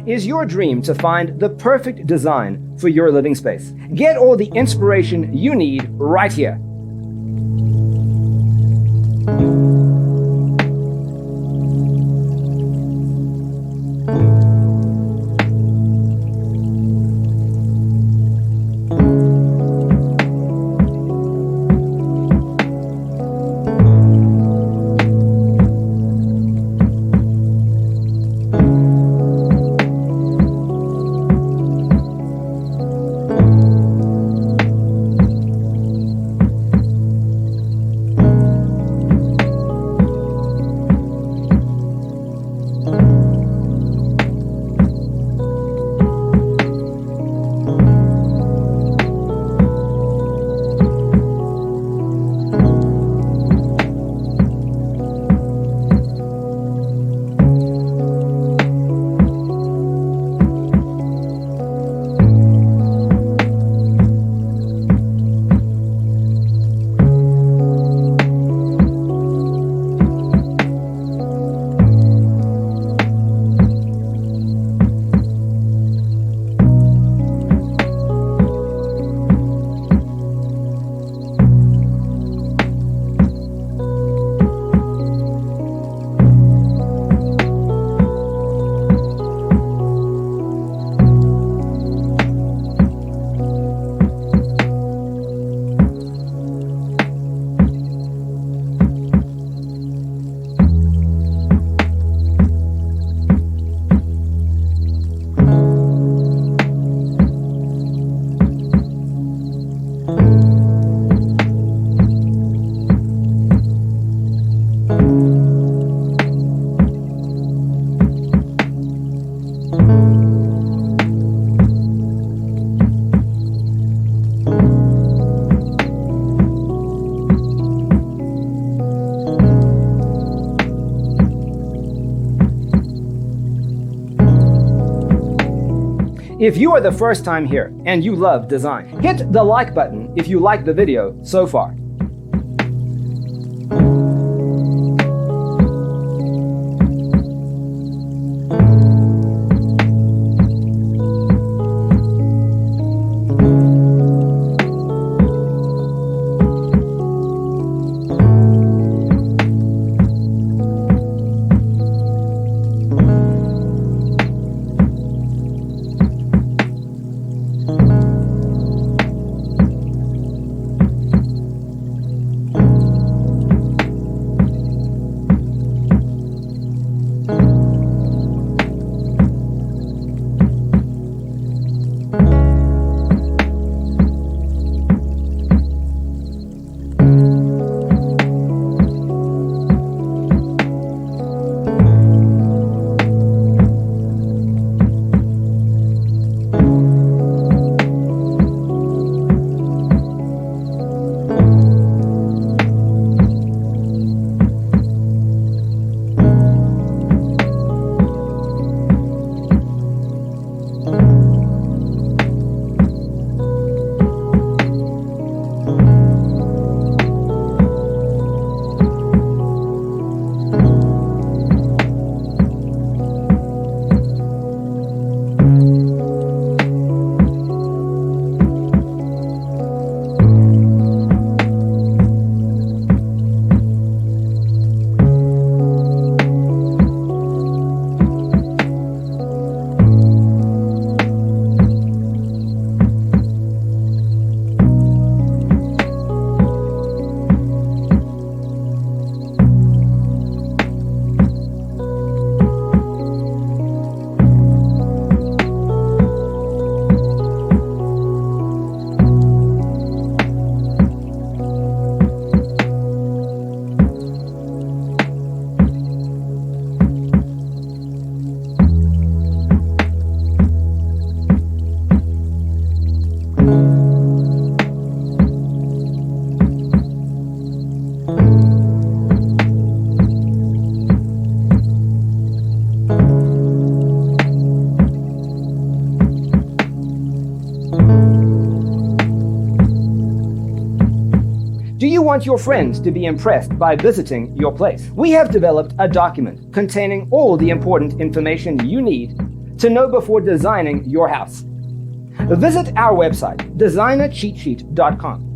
Is your dream to find the perfect design for your living space? Get all the inspiration you need right here. If you are the first time here and you love design, hit the like button if you like the video so far. Do you want your friends to be impressed by visiting your place? We have developed a document containing all the important information you need to know before designing your house. Visit our website, designercheatsheet.com.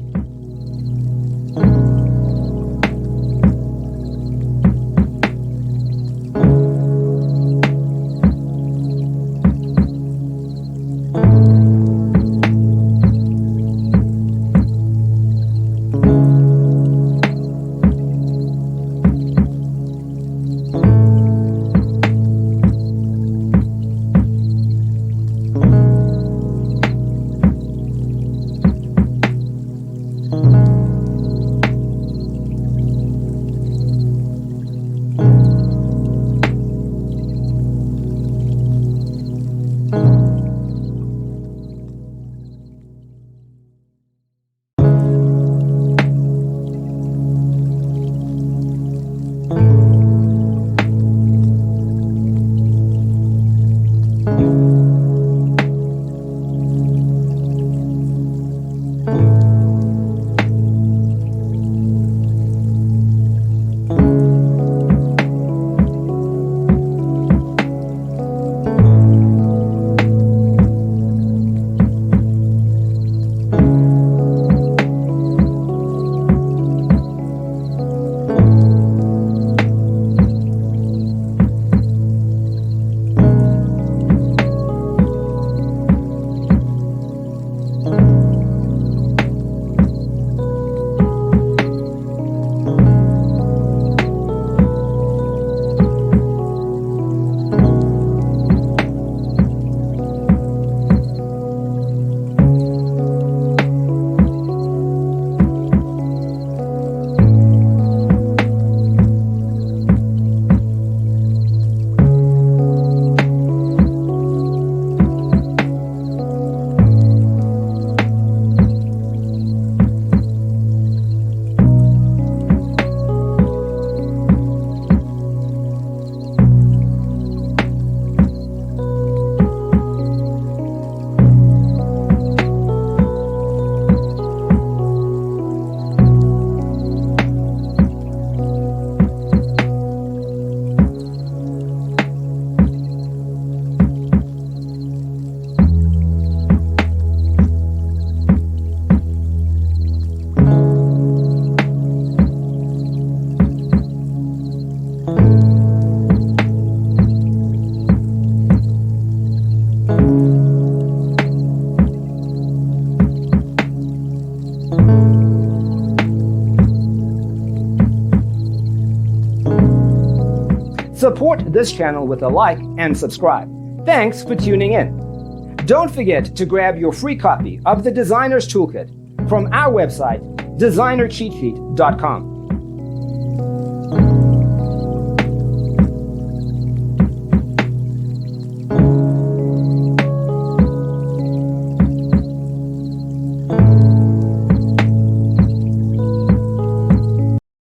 Support this channel with a like and subscribe. Thanks for tuning in. Don't forget to grab your free copy of the Designer's Toolkit from our website, designercheatsheet.com.